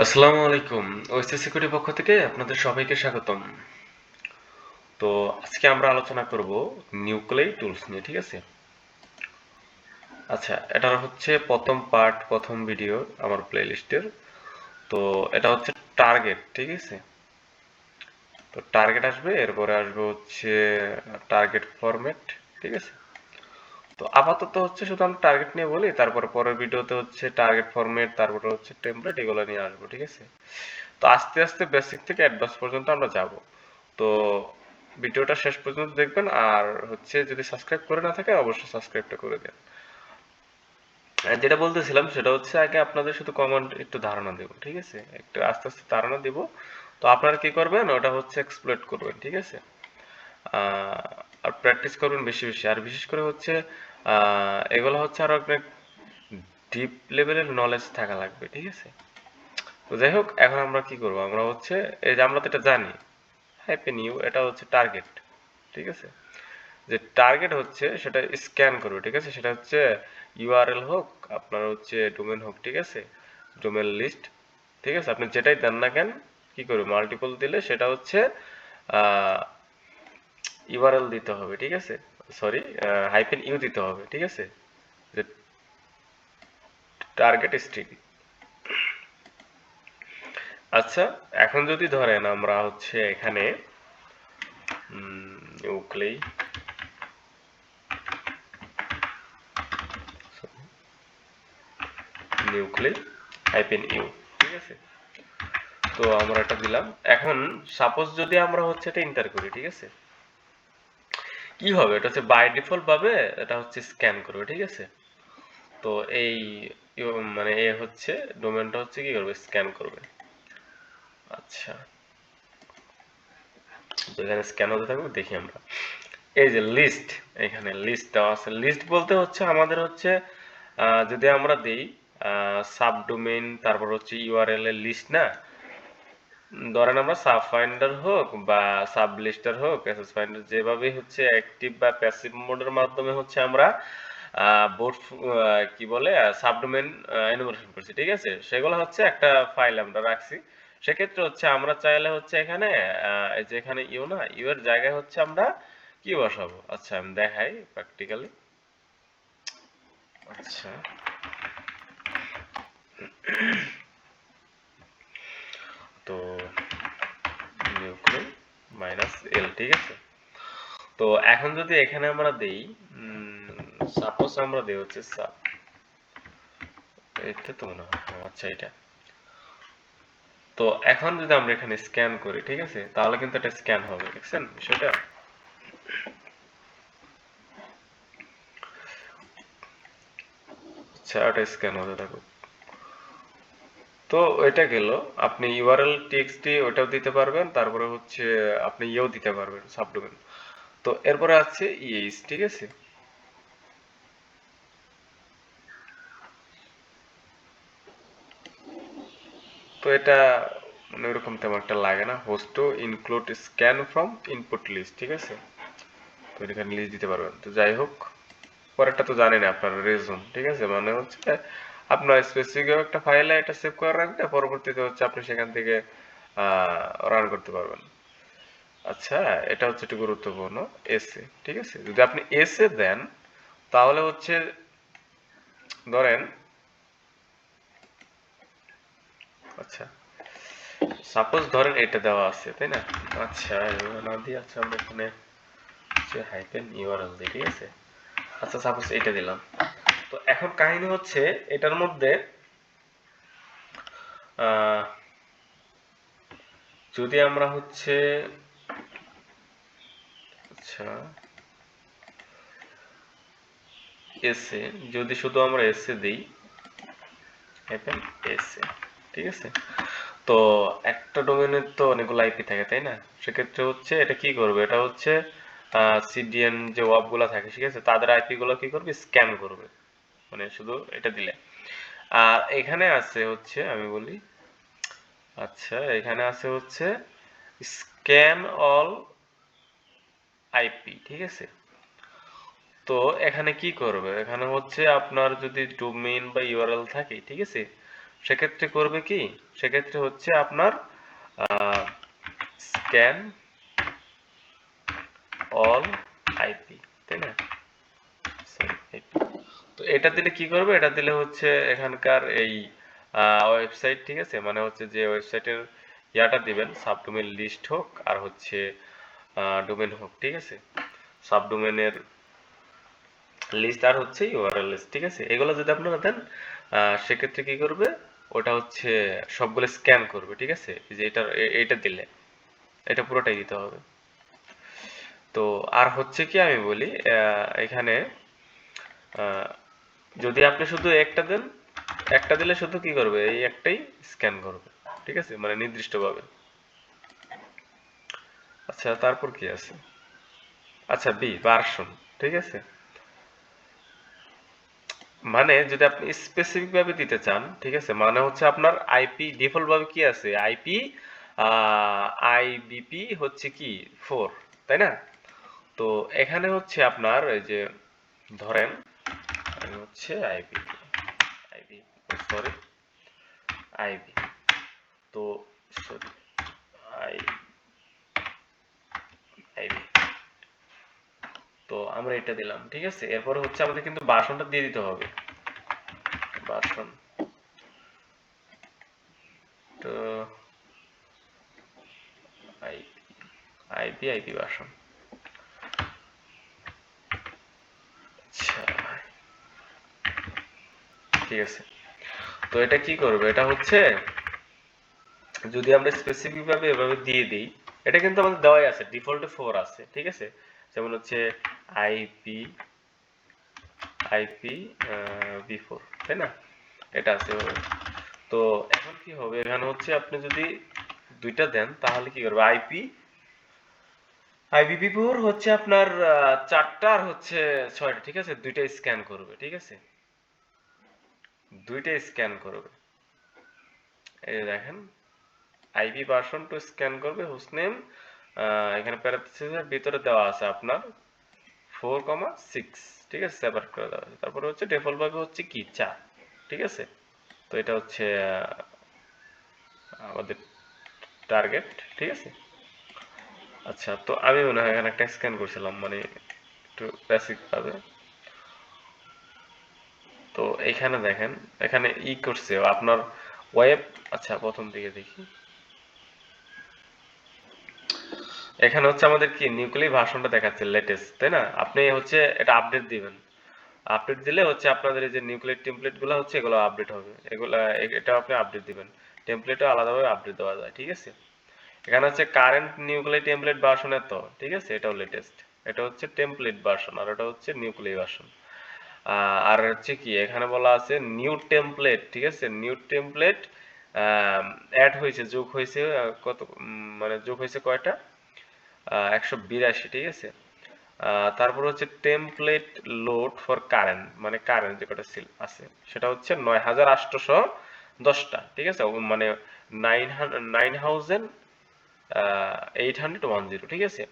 আসসালামু আলাইকুম। OSS security পক্ষ থেকে আপনাদের সবাইকে স্বাগতম। তো আজকে আমরা আলোচনা করব নিউক্লিয়ার টুলস নিয়ে, ঠিক আছে? আচ্ছা, এটা হচ্ছে প্রথম পার্ট, প্রথম ভিডিও আমার প্লেলিস্টের। তো এটা হচ্ছে টার্গেট, ঠিক আছে? তো টার্গেট আসবে, এরপরে আসবে হচ্ছে টার্গেট ফরম্যাট, ঠিক আছে? তো আপাতত হচ্ছে শুধু আমরা টার্গেট নিয়ে বলি, তারপরে পরের ভিডিওতে হচ্ছে টার্গেট ফরম্যাট, তারপরে হচ্ছে টেমপ্লেট, এগুলো নিয়ে আসবো, ঠিক আছে? তো আস্তে আস্তে বেসিক থেকে অ্যাডভান্স পর্যন্ত আমরা যাব। তো ভিডিওটা শেষ পর্যন্ত দেখবেন, আর হচ্ছে যদি সাবস্ক্রাইব করে না থাকে অবশ্যই সাবস্ক্রাইবটা করে দেন। আর যেটা বলতেছিলাম সেটা হচ্ছে আগে আপনাদের শুধু কমান্ড একটু ধারণা দেব, ঠিক আছে? একটু আস্তে আস্তে ধারণা দিব। তো আপনারা কি করবেন, ওটা হচ্ছে এক্সপ্লয়েট করবেন, ঠিক আছে? আর প্র্যাকটিস করবেন বেশি বেশি, আর বিশেষ করে হচ্ছে এগুলো হচ্ছে আরো অনেক ডিপ লেভেলের নলেজ থাকা লাগবে, ঠিক আছে? তো যাই হোক, এখন আমরা কি করব, আমরা হচ্ছে এই যে আমরা তো এটা জানি হাইপেন ইউ, এটা হচ্ছে টার্গেট, ঠিক আছে? যে টার্গেট হচ্ছে সেটা স্ক্যান করবে, ঠিক আছে? সেটা হচ্ছে ইউআরএল হোক, আপনার হচ্ছে ডোমেন হোক, ঠিক আছে? ডোমেন লিস্ট, ঠিক আছে? আপনি যেটাই দেন না কেন, কি করবে, মাল্টিপল দিলে সেটা হচ্ছে ইউআরএল দিতে হবে, ঠিক আছে? সরি, হাইপেন ইউ দিতে হবে, ঠিক আছে? যে টার্গেট স্ট্রিং। আচ্ছা, এখন যদি ধরেন আমরা হচ্ছে এখানে নিউক্লি নিউক্লি হাইপেন ইউ, ঠিক আছে? তো আমরা এটা দিলাম। এখন সাপোজ যদি আমরা হচ্ছে এটা এন্টার করি, ঠিক আছে? কি হবে, এটা হচ্ছে বাই ডিফল্ট ভাবে এটা হচ্ছে স্ক্যান করবে, ঠিক আছে? তো এই মানে এ হচ্ছে ডোমেনটা হচ্ছে কি করবে, স্ক্যান করবে। আচ্ছা, তো এখানে স্ক্যান হতে থাকবে, দেখি আমরা। এই যে লিস্ট, এখানে লিস্ট দেওয়া আছে। লিস্ট বলতে হচ্ছে আমাদের হচ্ছে যদি আমরা দেই সাবডোমেইন, তারপর হচ্ছে ইউআরএল এর লিস্ট না, ধরেন আমরা সাব ফাইন্ডার হোক বা সাব লিস্টার হোক, এসএস ফাইন্ডার, যেভাবে হচ্ছে অ্যাক্টিভ বা প্যাসিভ মোডের মাধ্যমে হচ্ছে আমরা বোর্ড কি বলে সাবডোমেন এনুমারেশন করছি, ঠিক আছে? সেগুলো হচ্ছে একটা ফাইল আমরা রাখছি। সেক্ষেত্রে হচ্ছে আমরা চাইলে হচ্ছে এখানে এই যে এখানে ইউ না, ইউ এর জায়গায় হচ্ছে আমরা কি বসাবো, আচ্ছা আমি দেখাই প্র্যাকটিক্যালি। আচ্ছা, তো নিউক্লিয়ার মাইনাস এল, ঠিক আছে? তো এখন যদি এখানে আমরা দেই, সাপোজ আমরা দেই হচ্ছে সাব, এটা তো মনে হয়, আচ্ছা এটা। তো এখন যদি আমরা এখানে স্ক্যান করি, ঠিক আছে, তাহলে কিন্তু এটা স্ক্যান হবে, দেখছেন বিষয়টা? আচ্ছা, এটা স্ক্যান হতে থাকুক। তো এটা গেল, আপনি ইউআরএল টিএক্সটি ওটাও দিতে পারবেন, তারপরে হচ্ছে আপনি ইয়েও দিতে পারবেন সাবডোমেন। তো এরপরে আছে ইএইচ, ঠিক আছে? তো এটা মানে ওইরকম তেমন একটা লাগে না। Host to include scan from input list, ঠিক আছে? তো এখানে লিস্ট দিতে পারবেন। তো যাই হোক, পরেরটা তো জানেন আপনার রেজুম, ঠিক আছে? মানে হচ্ছে আপনার স্পেসিফিক একটা ফাইলে এটা সেভ করে রাখলে পরবর্তীতে হচ্ছে আপনি সেখান থেকে রান করতে পারবেন। আচ্ছা, এটা হচ্ছে একটু গুরুত্বপূর্ণ। এসে, ঠিক আছে? যদি আপনি এসে দেন তাহলে হচ্ছে ধরেন, আচ্ছা সাপোজ ধরেন এটা দেওয়া আছে, তাই না? আচ্ছা, এভাবে না দিয়ে আচ্ছা আমরা এখানে হচ্ছে হাইফেন ইউআরএল দিই, ঠিক আছে? আচ্ছা সাপোজ এটা দিলাম। তো এখন কাহিনী হচ্ছে এটার মধ্যে আহ, যদি আমরা হচ্ছে আচ্ছা এসে, যদি শুধু আমরা এসে দিই হাইফেন এসে, ঠিক আছে? তো একটা ডোমেনের তো অনেকগুলো আইপি থাকে, তাই না? সেক্ষেত্রে হচ্ছে এটা কি করবে, এটা হচ্ছে সিডিএন যে ওয়াব গুলা থাকে, ঠিক আছে, তাদের আইপি গুলো কি করবে, স্ক্যান করবে, মানে শুধু এটা দিলে। আর এখানে আছে হচ্ছে আমি বলি, আচ্ছা এখানে আছে হচ্ছে স্ক্যান অল আইপি, ঠিক আছে? তো এখানে কি করবে, এখানে হচ্ছে আপনার যদি ডোমেইন বা ইউআরএল থাকে, ঠিক আছে, সেক্ষেত্রে করবে কি, সেক্ষেত্রে হচ্ছে আপনার স্ক্যান অল আইপি, তাই না? তো এটা দিলে কি করবে, এটা দিলে হচ্ছে এখানকার এই ওয়েবসাইট, ঠিক আছে, মানে হচ্ছে যে ওয়েবসাইটের ইয়াটা দিবেন, সাবডোমেন লিস্ট হোক আর হচ্ছে ডোমেন হোক, ঠিক আছে, সাবডোমেনের লিস্ট আর হচ্ছে ইউআরএল লিস্ট, ঠিক আছে, এগুলো যদি আপনারা দেন সেক্ষেত্রে কি করবে, ওটা হচ্ছে সবগুলো স্ক্যান করবে, ঠিক আছে, যে এটা দিলে এটা পুরোটাই দিতে হবে। তো আর হচ্ছে কি আমি বলি, এখানে যদি আপনি শুধু একটা দেন, একটা দিলে শুধু কি করবে, এই একটাই স্ক্যান করবে, ঠিক আছে, মানে নির্দিষ্টভাবে। আচ্ছা, তারপর কি আছে, আচ্ছা বি ভার্সন, ঠিক আছে, মানে যদি আপনি স্পেসিফিক ভাবে দিতে চান, ঠিক আছে, মানে হচ্ছে আপনার আইপি ডিফল্ট ভাবে কি আছে, আইপি আইবিপি হচ্ছে কি 4, তাই না? তো এখানে হচ্ছে আপনার এই যে ধরেন হচ্ছে আইবি আইবি সরি আইবি, তো সরি আই আইবি, তো আমরা এটা দিলাম, ঠিক আছে, এরপরে হচ্ছে আমাদের কিন্তু ভার্সনটা দিয়ে দিতে হবে, ভার্সন, তো আইপি আইপি আইপি ভার্সন। আচ্ছা, ঠিক আছে, তো এটা কি করবে, এটা হচ্ছে যদি আমরা স্পেসিফিক ভাবে এভাবে দিয়ে দিই, এটা কিন্তু আমাদের দেওয়াই আছে, ডিফল্টে 4 আছে, ঠিক আছে, যেমন হচ্ছে আইপি আইপি ভি4, তাই না, এটা আছে এভাবে। তো এখন কি হবে, এখানে হচ্ছে আপনি যদি দুইটা দেন তাহলে কি করবে, আইপিভি4 হচ্ছে আপনার 4টা আর হচ্ছে 6টা, ঠিক আছে, দুইটাই স্ক্যান করবে, ঠিক আছে, দুইটাই স্ক্যান করবে, এই যে দেখেন আইপি ভার্সন টু স্ক্যান করবে হোস্টনেম, এখানে প্যারাথিসিসের ভিতরে দেওয়া আছে আপনার 4,6, ঠিক আছে, সেপারেট করে দেওয়া আছে, তারপরে হচ্ছে ডিফল্ট ভাবে হচ্ছে কি 4, ঠিক আছে, তো এটা হচ্ছে আমাদের টার্গেট, ঠিক আছে। আচ্ছা, তো আমি মনে হয় এখানে একটা স্ক্যান করছিলাম, মানে একটু বেসিক ভাবে, তো এখানে দেখেন এখানে করছে আপনার ওয়েব, আচ্ছা প্রথম দিকে দেখি, এখানে হচ্ছে আমাদের কি নিউক্লিয়ার ভার্সনটা দেখাচ্ছে লেটেস্ট, তাই না, আপনি হচ্ছে এটা আপডেট দিবেন, আপডেট দিলে হচ্ছে আপনাদের এই যে নিউক্লিয়ার টেমপ্লেট গুলো হচ্ছে এগুলো আপডেট হবে, এগুলা এটা আপনি আপডেট দিবেন, টেমপ্লেটও আলাদাভাবে আপডেট দেওয়া যায়, ঠিক আছে। এখানে হচ্ছে কারেন্ট নিউক্লিয়ার টেমপ্লেট ভার্সন এত, ঠিক আছে, এটাও লেটেস্ট, এটা হচ্ছে টেমপ্লেট ভার্সন আর এটা হচ্ছে নিউক্লিয়ার ভার্সন। আর হচ্ছে কি এখানে বলা আছে নিউ টেমপ্লেট, ঠিক আছে, নিউ টেমপ্লেট অ্যাড হয়েছে, যোগ হয়েছে কত, মানে যোগ হয়েছে কয়টা, 182, ঠিক আছে। তারপর হচ্ছে টেমপ্লেট লোড ফর কারেন্ট, মানে কারেন্ট যে কটা আছে সেটা হচ্ছে 9810টা, ঠিক আছে, মানে 9810, ঠিক আছে।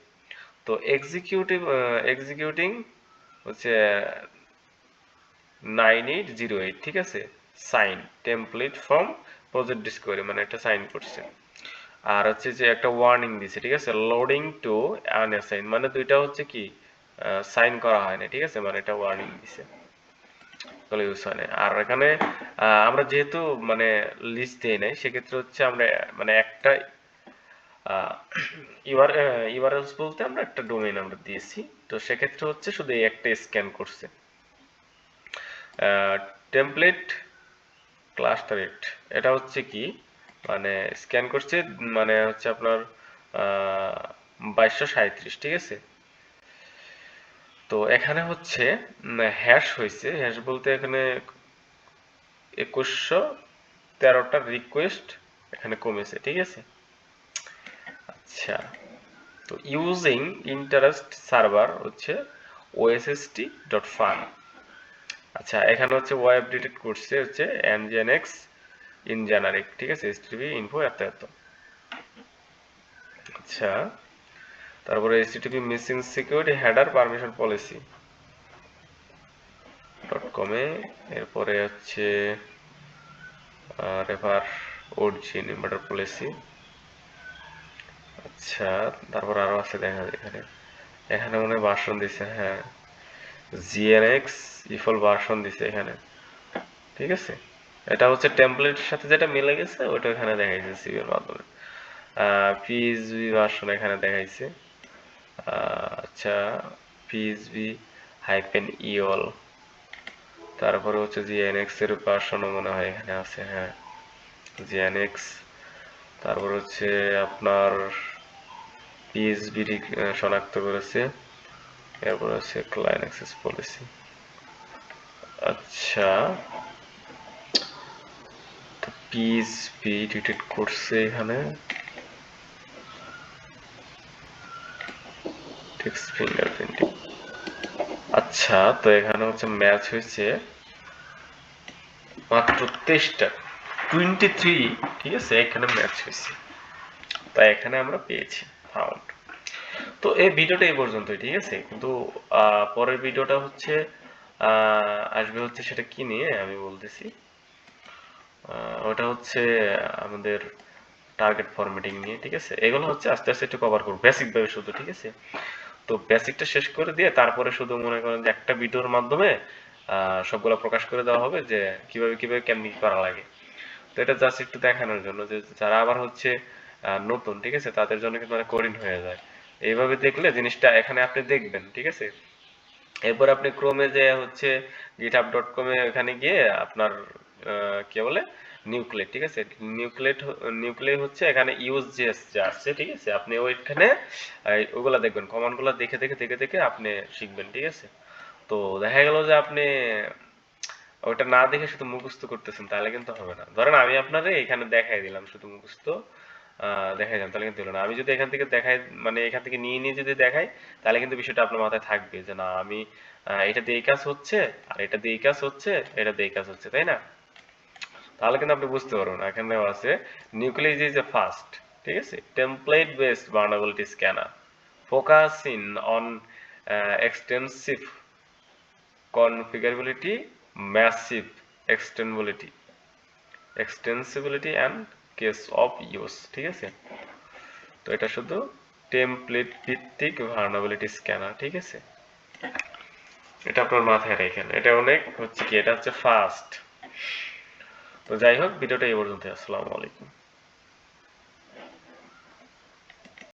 তো এক্সিকিউটিং হচ্ছে 9808, ঠিক আছে, sign template from project discovery, মানে এটা সাইন করছে। আর হচ্ছে যে একটা ওয়ার্নিং দিছে, ঠিক আছে, লোডিং টু আনঅ্যাসাইন, মানে দুইটা হচ্ছে কি সাইন করা হয় না, ঠিক আছে, মানে এটা ওয়ার্নিং দিছে, এগুলো ইউজ হয় না। আর এখানে আমরা যেহেতু মানে লিস্ট দেই নাই, সেক্ষেত্রে হচ্ছে আমরা মানে একটা ইউআরএলস বলতে আমরা একটা ডোমেইন আমরা দিয়েছি, তো সেক্ষেত্রে হচ্ছে শুধু এই একটা স্ক্যান করছে। টেমপ্লেট ক্লাস্টার রেট, এটা হচ্ছে কি মানে স্ক্যান করছে, মানে হচ্ছে আপনার 2237, ঠিক আছে। তো এখানে হচ্ছে হ্যাশ হয়েছে, হ্যাশ বলতে এখানে 2113টা রিকোয়েস্ট এখানে কমেছে, ঠিক আছে। আচ্ছা, তো ইউজিং ইন্টারেস্ট সার্ভার হচ্ছে osst.fun। আচ্ছা, এখানে হচ্ছে ওয়েব ডিটেক্ট করছে হচ্ছে nginx ইন জেনারিক, ঠিক আছে, http ইনফো এত এত। আচ্ছা, তারপরে http missing security header permission policy .com এ, এরপরে হচ্ছে রেফার অরিজিন ইনভার্টার পলিসি। আচ্ছা, তারপর আরো আছে দেখা যায় এখানে। এখানে মনে হয় ভার্সন দিছে, হ্যাঁ জিএনএক্স ইফল ভার্সন দিছে এখানে, ঠিক আছে। এটা হচ্ছে টেমপ্লেটের সাথে যেটা মিলে গেছে ওটা এখানে দেখাইছে সিভি এর মাধ্যমে। পিএইচপি ভার্সন এখানে দেখাইছে। আচ্ছা, পিএইচপি হাইপেন ইওল, তারপরে হচ্ছে জিএনএক্স এর ভার্সনও মনে হয় এখানে আছে, হ্যাঁ জিএনএক্স। তারপর হচ্ছে আপনার পিএইচবি শনাক্ত করেছে। এরপর হচ্ছে ক্লায়েন্ট অ্যাক্সেস পলিসি। আচ্ছা, পিএইচপি ডিটেক্ট করছে এখানে, টেক্সট ফিঙ্গারপ্রিন্টিং। আচ্ছা, তো এখানে হচ্ছে ম্যাচ হয়েছে মাত্র 23টা, 23, ঠিক আছে, এখানে ম্যাচ হয়েছে, তাই এখানে আমরা পেয়েছি ফাউন্ড। তো এই ভিডিওটা এই পর্যন্তই, ঠিক আছে। কিন্তু পরের ভিডিওটা হচ্ছে আসবে হচ্ছে সেটা কি নিয়ে আমি বলতেছি। ওটা হচ্ছে আমাদের টার্গেট ফরম্যাটিং নিয়ে, ঠিক আছে। এগুলো হচ্ছে আস্তে আস্তে একটু কভার করবো বেসিক ভাবে শুধু, ঠিক আছে। তো বেসিকটা শেষ করে দিয়ে তারপরে শুধু মনে করেন যে একটা ভিডিওর মাধ্যমে সবগুলো প্রকাশ করে দেওয়া হবে যে কিভাবে কিভাবে কেমনি কি করা লাগে। তো এটা জাস্ট একটু দেখানোর জন্য যে যারা আবার হচ্ছে নতুন, ঠিক আছে, তাদের জন্য কিন্তু অনেক কঠিন হয়ে যায়। এইভাবে দেখলে জিনিসটা এখানে আপনি দেখবেন, ঠিক আছে। এরপর আপনি ক্রোমে যে হচ্ছে github.com এ ওখানে গিয়ে আপনার কি বলে নিউক্লিয়েট, ঠিক আছে। নিউক্লিয়েট হচ্ছে এখানে ইউজ যে আসছে, ঠিক আছে। আপনি ওইখানে ওগুলা দেখবেন, কমান্ড গুলা দেখে দেখে দেখে দেখে আপনি শিখবেন, ঠিক আছে। তো দেখা গেল যে আপনি ওটা না দেখে শুধু মুখস্থ করতেছেন, তাহলে কিন্তু হবে না। ধরেন আমি আপনারে এখানে দেখাই দিলাম শুধু মুখস্থ দেখাই দিলাম, তাহলে কিন্তু হলো না। আমি যদি এখান থেকে দেখাই, মানে এখান থেকে নিয়ে নিয়ে যদি দেখাই, তাহলে কিন্তু বিষয়টা আপনার মাথায় থাকবে যে না আমি এটা দিয়ে এই কাজ হচ্ছে, আর এটা দিয়ে এই কাজ হচ্ছে, এটা দিয়ে এই কাজ হচ্ছে, তাই না? তাহলে কিন্তু আপনি বুঝতে পারবেন। এখানে দেওয়া আছে নিউক্লিয়াস ইজ এ ফাস্ট, ঠিক আছে, template based vulnerability scanner focus in on extensive configurability, massive extensibility and case of use, ঠিক আছে। তো এটা শুধু টেমপ্লেট ভিত্তিক ভালনারেবিলিটি স্ক্যানার, ঠিক আছে। এটা আপনার মাথায় রাখেন, এটা অনেক হচ্ছে কি, এটা হচ্ছে ফাস্ট। তো যাই হোক, ভিডিওটা এই পর্যন্ত। আসসালামু আলাইকুম।